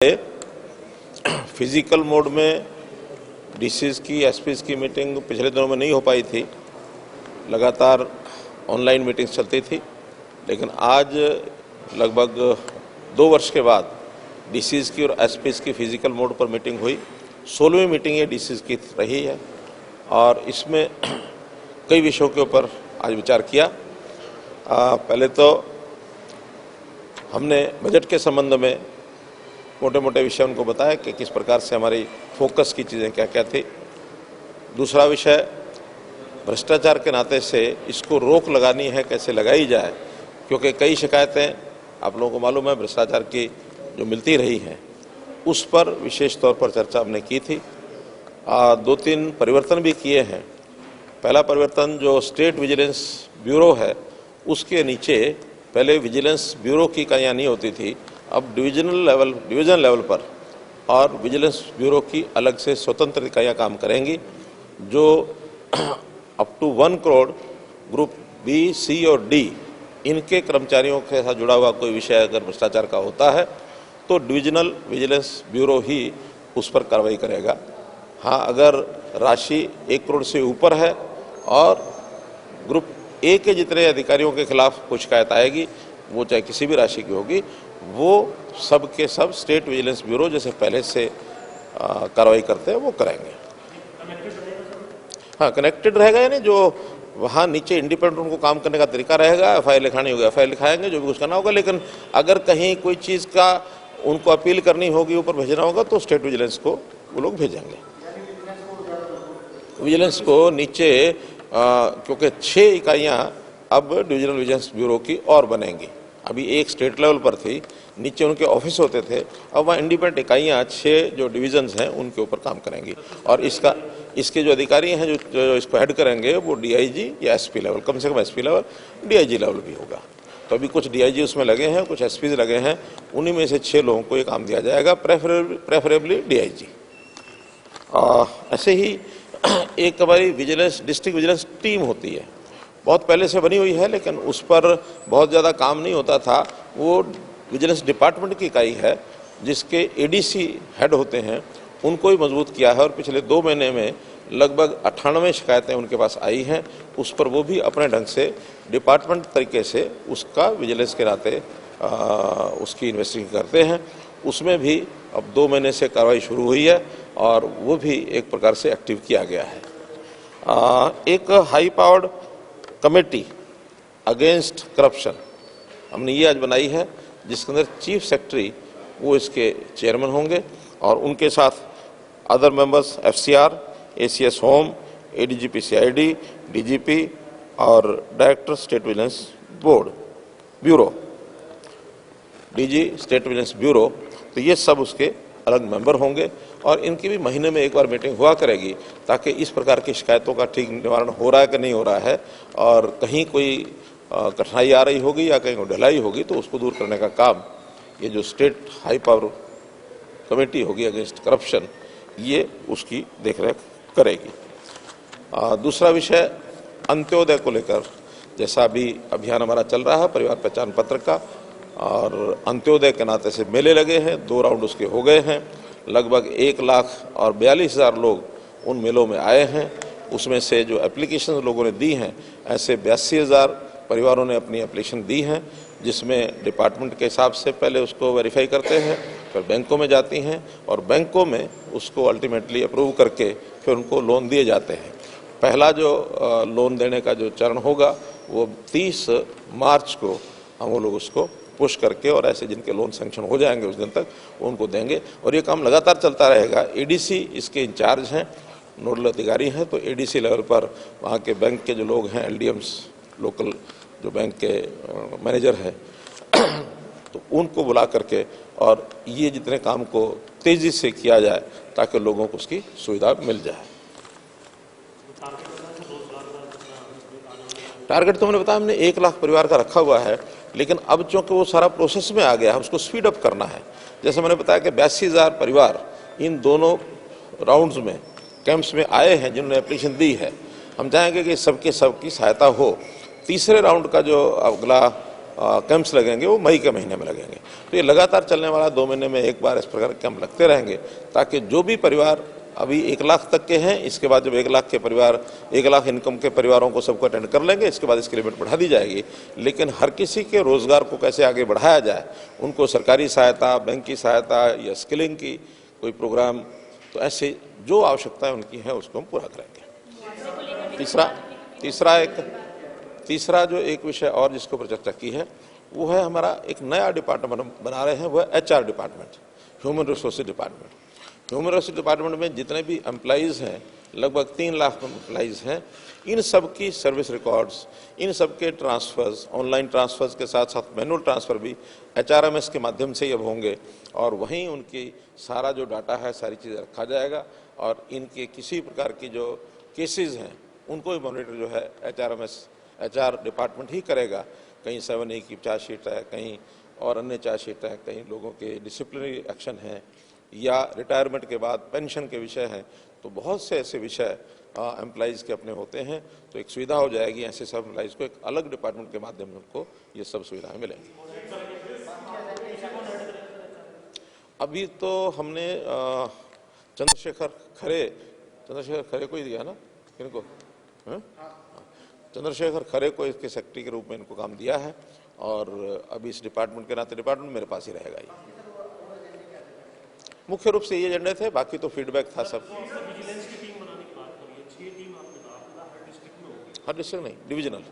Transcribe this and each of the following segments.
Physical mode में DCs की SPs की मीटिंग पिछले दिनों में नहीं हो पाई थी, लगातार ऑनलाइन मीटिंग्स चलती थी। लेकिन आज लगभग 2 वर्ष के बाद डीसीज की और एसपीज की फिजिकल मोड पर मीटिंग हुई। 16वीं मीटिंग ये डीसीज की रही है और इसमें कई विषयों के ऊपर आज विचार किया। पहले तो हमने बजट के संबंध में मोटे मोटे विषय उनको बताया कि किस प्रकार से हमारी फोकस की चीज़ें क्या क्या थी। दूसरा विषय भ्रष्टाचार के नाते से इसको रोक लगानी है, कैसे लगाई जाए, क्योंकि कई शिकायतें आप लोगों को मालूम है भ्रष्टाचार की जो मिलती रही हैं, उस पर विशेष तौर पर चर्चा हमने की थी। 2-3 परिवर्तन भी किए हैं। पहला परिवर्तन जो स्टेट विजिलेंस ब्यूरो है, उसके नीचे पहले विजिलेंस ब्यूरो की इकाइयाँ नहीं होती थी, अब डिवीजन लेवल पर और विजिलेंस ब्यूरो की अलग से स्वतंत्र इकाइयाँ काम करेंगी, जो up to 1 crore group B, C और डी इनके कर्मचारियों के साथ जुड़ा हुआ कोई विषय अगर भ्रष्टाचार का होता है तो डिविजनल विजिलेंस ब्यूरो ही उस पर कार्रवाई करेगा। हाँ, अगर राशि 1 करोड़ से ऊपर है और ग्रुप ए के जितने अधिकारियों के खिलाफ कुछ शिकायत आएगी, वो चाहे किसी भी राशि की होगी, वो सब के सब स्टेट विजिलेंस ब्यूरो जैसे पहले से कार्रवाई करते हैं वो करेंगे। हाँ, कनेक्टेड रहेगा, यानी जो वहाँ नीचे इंडिपेंडेंट उनको काम करने का तरीका रहेगा। एफआईआर लिखानी होगी एफआईआर लिखाएंगे, जो भी कुछ करना होगा। लेकिन अगर कहीं कोई चीज़ का उनको अपील करनी होगी, ऊपर भेजना होगा, तो स्टेट विजिलेंस को वो लोग भेजेंगे। विजिलेंस को नीचे क्योंकि 6 इकाइयाँ अब डिविजनल विजिलेंस ब्यूरो की और बनेंगी। अभी एक स्टेट लेवल पर थी, नीचे उनके ऑफिस होते थे, अब वहाँ इंडिपेंडेंट इकाइयाँ 6 जो डिविजन्स हैं उनके ऊपर काम करेंगी। और इसके जो अधिकारी हैं जो इसको हेड करेंगे वो डीआईजी या एसपी लेवल, कम से कम एसपी लेवल, डीआईजी लेवल भी होगा। तो अभी कुछ डीआईजी उसमें लगे हैं, कुछ एसपीज लगे हैं, उन्हीं में से 6 लोगों को ये काम दिया जाएगा, प्रेफरेबली डीआईजी। ऐसे ही एक हमारी डिस्ट्रिक्ट विजिलेंस टीम होती है, बहुत पहले से बनी हुई है, लेकिन उस पर बहुत ज़्यादा काम नहीं होता था। वो विजिलेंस डिपार्टमेंट की इकाई है जिसके एडीसी हेड होते हैं, उनको ही मजबूत किया है। और पिछले 2 महीने में लगभग 98 शिकायतें उनके पास आई हैं। उस पर वो भी अपने ढंग से डिपार्टमेंट तरीके से उसका विजिलेंस के नाते उसकी इन्वेस्टिगेशन करते हैं। उसमें भी अब 2 महीने से कार्रवाई शुरू हुई है और वो भी एक प्रकार से एक्टिव किया गया है। एक high powered committee against corruption हमने ये आज बनाई है, जिसके अंदर चीफ सेक्रेटरी वो इसके चेयरमैन होंगे और उनके साथ other members FCR, ACS home, ADGP CID, DGP और director state vigilance bureau, DG state vigilance bureau. तो ये सब उसके अलग मेंबर होंगे और इनकी भी महीने में एक बार मीटिंग हुआ करेगी, ताकि इस प्रकार की शिकायतों का ठीक निवारण हो रहा है कि नहीं हो रहा है, और कहीं कोई कठिनाई आ रही होगी या कहीं कोई ढिलाई होगी तो उसको दूर करने का काम ये जो स्टेट हाई पावर कमेटी होगी अगेंस्ट करप्शन, ये उसकी देखरेख करेगी। दूसरा विषय अंत्योदय को लेकर, जैसा अभी अभियान हमारा चल रहा है परिवार पहचान पत्र का, और अंत्योदय के नाते से मेले लगे हैं, 2 राउंड उसके हो गए हैं। लगभग 1,42,000 लोग उन मेलों में आए हैं। उसमें से जो एप्लीकेशन लोगों ने दी हैं, ऐसे 82,000 परिवारों ने अपनी एप्लीकेशन दी हैं, जिसमें डिपार्टमेंट के हिसाब से पहले उसको वेरीफाई करते हैं, फिर बैंकों में जाती हैं और बैंकों में उसको अल्टीमेटली अप्रूव करके फिर उनको लोन दिए जाते हैं। पहला जो लोन देने का जो चरण होगा वो 30 मार्च को हम वो लोग उसको पुश करके, और ऐसे जिनके लोन सैंक्शन हो जाएंगे उस दिन तक उनको देंगे। और ये काम लगातार चलता रहेगा। एडीसी इसके इंचार्ज हैं, नोडल अधिकारी हैं, तो एडीसी लेवल पर वहाँ के बैंक के जो लोग हैं, एलडीएम्स, लोकल जो बैंक के मैनेजर हैं, तो उनको बुला करके और ये जितने काम को तेज़ी से किया जाए ताकि लोगों को उसकी सुविधा मिल जाए। टारगेट तो मैंने बताया, हमने 1 लाख परिवार का रखा हुआ है, लेकिन अब चूँकि वो सारा प्रोसेस में आ गया है, उसको स्पीड अप करना है। जैसे मैंने बताया कि 82,000 परिवार इन दोनों राउंड्स में कैंप्स में आए हैं जिन्होंने एप्लीकेशन दी है। हम चाहेंगे कि सबकी सहायता हो। तीसरे राउंड का जो अगला कैंप्स लगेंगे वो मई के महीने में लगेंगे। तो ये लगातार चलने वाला 2 महीने में एक बार इस प्रकार के कैंप लगते रहेंगे, ताकि जो भी परिवार अभी 1 लाख तक के हैं, इसके बाद जब 1 लाख के परिवार 1 लाख इनकम के परिवारों को सबको अटेंड कर लेंगे, इसके बाद इसकी लिमिट बढ़ा दी जाएगी। लेकिन हर किसी के रोजगार को कैसे आगे बढ़ाया जाए, उनको सरकारी सहायता, बैंक की सहायता या स्किलिंग की कोई प्रोग्राम, तो ऐसे जो आवश्यकताएं उनकी हैं उसको हम पूरा करेंगे। तीसरा जो एक विषय और जिसके ऊपर चर्चा की है वो है हमारा एक नया डिपार्टमेंट बना रहे हैं, वो है HR department, human resources department. Human resource department में जितने भी एम्प्लॉइज़ हैं, लगभग 3 लाख एम्प्लॉइज़ हैं, इन सब की सर्विस रिकॉर्ड्स, इन सब के ट्रांसफ़र्स, ऑनलाइन ट्रांसफ़र्स के साथ साथ मैनुअल ट्रांसफ़र भी HRMS के माध्यम से ही अब होंगे, और वहीं उनकी सारा जो डाटा है सारी चीज़ें रखा जाएगा, और इनके किसी प्रकार की जो केसेस हैं उनको भी मॉनिटर जो है HR डिपार्टमेंट ही करेगा। कहीं 7A की चार्जशीट है, कहीं और अन्य चार्जशीट है, कहीं लोगों के डिसिप्लिनरी एक्शन हैं, या रिटायरमेंट के बाद पेंशन के विषय हैं। तो बहुत से ऐसे विषय एम्प्लॉइज़ के अपने होते हैं, तो एक सुविधा हो जाएगी ऐसे सब एम्प्लॉइज़ को, एक अलग डिपार्टमेंट के माध्यम से उनको ये सब सुविधाएं मिलेंगी। अभी तो हमने चंद्रशेखर खरे को ही दिया ना, किनको? चंद्रशेखर खरे को इसके सेक्रेटरी के रूप में इनको काम दिया है, और अभी इस डिपार्टमेंट के नाते डिपार्टमेंट मेरे पास ही रहेगा। ये मुख्य रूप से ये एजेंडे थे, बाकी तो फीडबैक था सब। हर डिस्ट्रिक्ट नहीं, डिविजनल।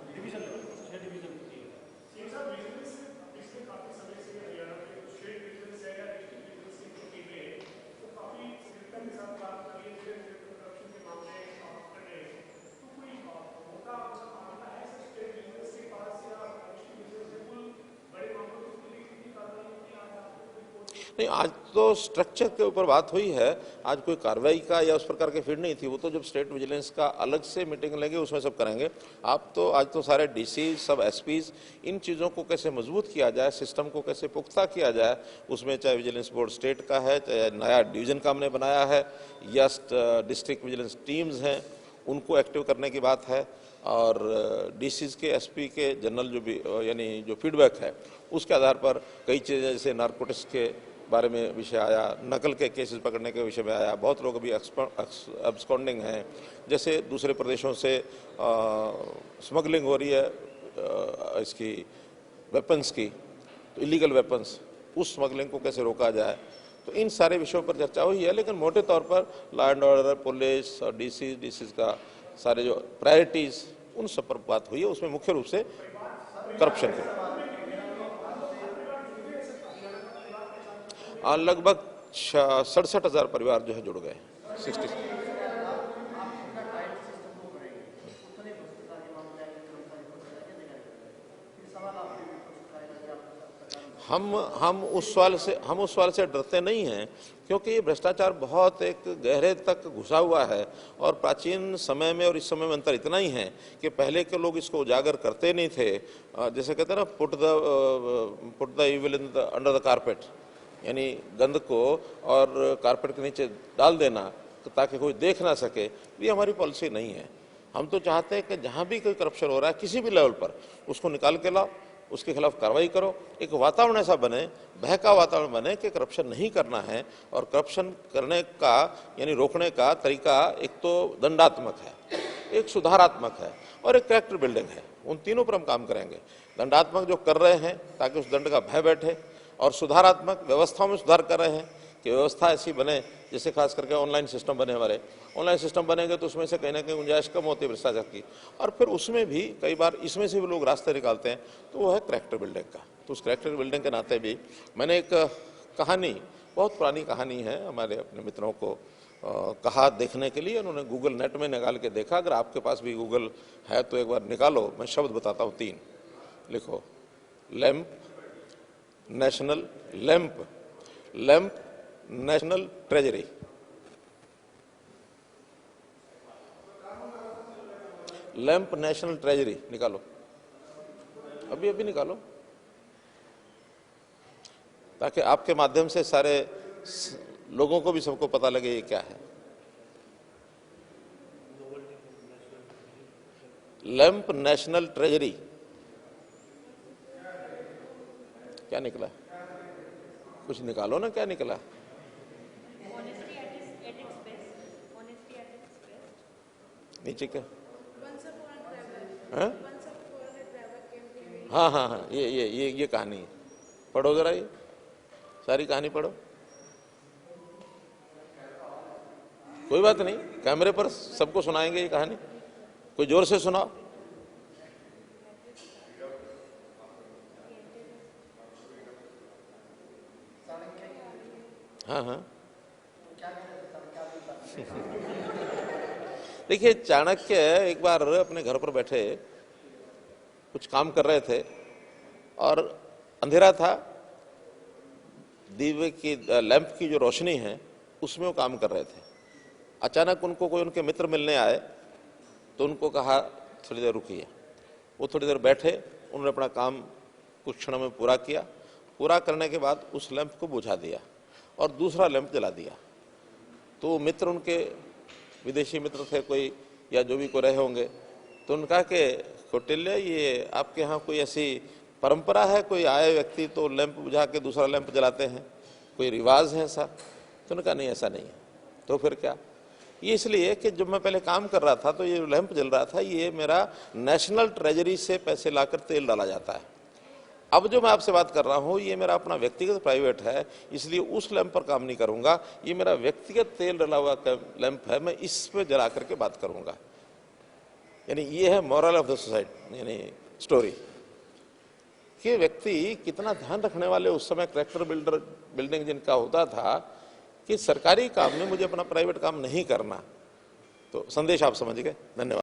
नहीं, आज तो स्ट्रक्चर के ऊपर बात हुई है, आज कोई कार्रवाई का या उस प्रकार की फीड नहीं थी। वो तो जब स्टेट विजिलेंस का अलग से मीटिंग लेंगे उसमें सब करेंगे। आप तो आज तो सारे DC, सब SPs, इन चीज़ों को कैसे मजबूत किया जाए, सिस्टम को कैसे पुख्ता किया जाए, उसमें चाहे विजिलेंस बोर्ड स्टेट का है, चाहे नया डिवीजन का हमने बनाया है, या डिस्ट्रिक्ट विजिलेंस टीम्स हैं, उनको एक्टिव करने की बात है, और DCs के, SP के जनरल जो भी यानी जो फीडबैक है उसके आधार पर कई चीज़ें, जैसे नारकोटिक्स के बारे में विषय आया, नकल के केसेस पकड़ने के विषय में आया, बहुत लोग अभी अब्सकॉन्डिंग हैं, जैसे दूसरे प्रदेशों से स्मगलिंग हो रही है इसकी वेपन्स की, तो इलीगल वेपन्स, उस स्मगलिंग को कैसे रोका जाए, तो इन सारे विषयों पर चर्चा हुई है। लेकिन मोटे तौर पर लॉ एंड ऑर्डर, पुलिस और DCs का सारे जो प्रायोरिटीज़, उन सब पर बात हुई है। उसमें मुख्य रूप से करप्शन के लगभग 67,000 परिवार जो है जुड़ गए। 60 हम उस सवाल से डरते नहीं हैं, क्योंकि ये भ्रष्टाचार बहुत एक गहरे तक घुसा हुआ है, और प्राचीन समय में और इस समय में अंतर इतना ही है कि पहले के लोग इसको उजागर करते नहीं थे। जैसे कहते हैं ना, put the evil in the under the carpet, यानी गंद को और कारपेट के नीचे डाल देना ताकि कोई देख ना सके। ये हमारी पॉलिसी नहीं है। हम तो चाहते हैं कि जहाँ भी कोई करप्शन हो रहा है किसी भी लेवल पर, उसको निकाल के लाओ, उसके खिलाफ कार्रवाई करो। एक वातावरण ऐसा बने, भय का वातावरण बने कि करप्शन नहीं करना है, और करप्शन करने का यानी रोकने का तरीका एक तो दंडात्मक है, एक सुधारात्मक है, और एक कैरेक्टर बिल्डिंग है। उन तीनों पर हम काम करेंगे। दंडात्मक जो कर रहे हैं ताकि उस दंड का भय बैठे, और सुधारात्मक व्यवस्थाओं में सुधार कर रहे हैं कि व्यवस्था ऐसी बने, जैसे खास करके ऑनलाइन सिस्टम बने, हमारे ऑनलाइन सिस्टम बनेंगे तो उसमें से कहीं ना कहीं गुंजाइश कम होती है भ्रष्टाचार की, और फिर उसमें भी कई बार इसमें से भी लोग रास्ते निकालते हैं, तो वो है कैरेक्टर बिल्डिंग का। तो उस कैरेक्टर बिल्डिंग के नाते भी मैंने एक कहानी, बहुत पुरानी कहानी है, हमारे अपने मित्रों को कहा देखने के लिए, उन्होंने गूगल नेट में निकाल के देखा। अगर आपके पास भी गूगल है तो एक बार निकालो, मैं शब्द बताता हूँ 3, लिखो, lamp national, lamp national treasury, lamp national treasury निकालो, अभी निकालो, ताकि आपके माध्यम से सारे लोगों को भी सबको पता लगे ये क्या है। लैंप नेशनल ट्रेजरी, क्या निकला? कुछ निकालो ना, क्या निकला? नीचे क्या? हाँ हाँ हाँ हाँ, ये कहानी है। पढ़ो जरा, ये सारी कहानी पढ़ो। कोई बात नहीं, कैमरे पर सबको सुनाएंगे ये कहानी, कोई जोर से सुनाओ। हाँ हाँ देखिए, चाणक्य एक बार अपने घर पर बैठे कुछ काम कर रहे थे और अंधेरा था, दीवे की लैंप की जो रोशनी है उसमें वो काम कर रहे थे। अचानक उनको कोई उनके मित्र मिलने आए तो उनको कहा थोड़ी देर रुकिए। वो थोड़ी देर बैठे, उन्होंने अपना काम कुछ क्षणों में पूरा किया। पूरा करने के बाद उस लैंप को बुझा दिया और दूसरा लैंप जला दिया। तो मित्र, उनके विदेशी मित्र थे कोई, या जो भी कोई रहे होंगे, तो उन्होंने कहा कि कौटिल्य, ये आपके यहाँ कोई ऐसी परंपरा है, कोई आए व्यक्ति तो लैंप बुझा के दूसरा लैंप जलाते हैं, कोई रिवाज है ऐसा? तो उन्होंने कहा नहीं, ऐसा नहीं है। तो फिर क्या? ये इसलिए कि जब मैं पहले काम कर रहा था तो ये लैंप जल रहा था, ये मेरा नेशनल ट्रेजरी से पैसे लाकर तेल डाला जाता है। अब जो मैं आपसे बात कर रहा हूँ ये मेरा अपना व्यक्तिगत प्राइवेट है, इसलिए उस लैंप पर काम नहीं करूंगा। ये मेरा व्यक्तिगत तेल डला हुआ लैंप है, मैं इस पे जला करके बात करूंगा। यानी ये है मॉरल ऑफ द सोसाइटी, यानी स्टोरी, कि व्यक्ति कितना ध्यान रखने वाले उस समय कैरेक्टर बिल्डिंग जिनका होता था कि सरकारी काम में मुझे अपना प्राइवेट काम नहीं करना। तो संदेश आप समझ गए। धन्यवाद।